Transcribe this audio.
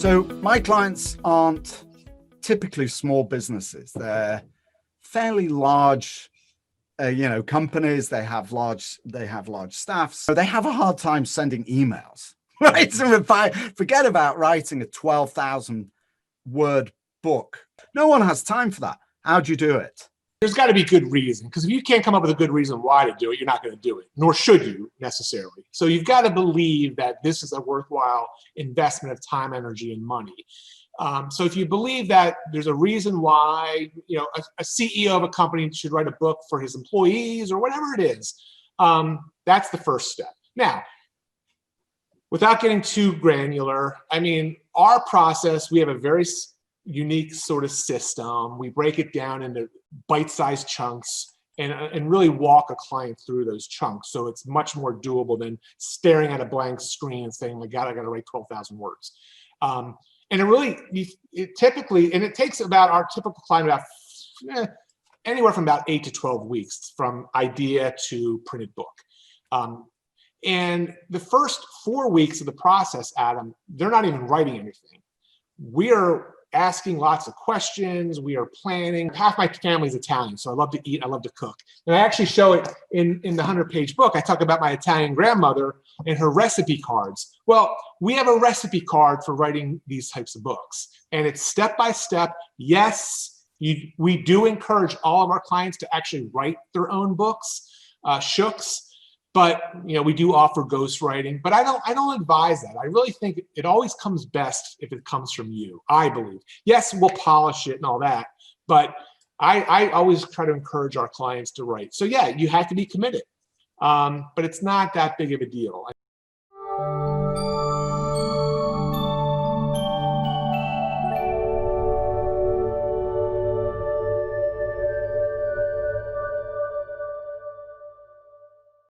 So my clients aren't typically small businesses. They're fairly large, companies. They have large staffs. So they have a hard time sending emails, right? So if I forget about writing a 12,000 word book, no one has time for that. How do you do it? There's got to be good reason, because if you can't come up with a good reason why to do it, you're not going to do it, nor should you necessarily. So you've got to believe that this is a worthwhile investment of time, energy, and money. So if you believe that there's a reason why, a CEO of a company should write a book for his employees or whatever it is, that's the first step. Now, without getting too granular, our process, we have a very unique sort of system. We break it down into bite-sized chunks and really walk a client through those chunks. So it's much more doable than staring at a blank screen and saying, my God, I got to write 12,000 words. And it takes about our typical client about anywhere from about 8 to 12 weeks from idea to printed book. And the first 4 weeks of the process, Adam, they're not even writing anything. We're asking lots of questions. We are planning. Half my family's Italian, so I love to eat. I love to cook. And I actually show it in the 100-page book. I talk about my Italian grandmother and her recipe cards. Well, we have a recipe card for writing these types of books. And it's step by step. Yes, we do encourage all of our clients to actually write their own books, shooks. But we do offer ghostwriting, but I don't advise that. I really think it always comes best if it comes from you, I believe. Yes, we'll polish it and all that, but I always try to encourage our clients to write. So yeah, you have to be committed, but it's not that big of a deal.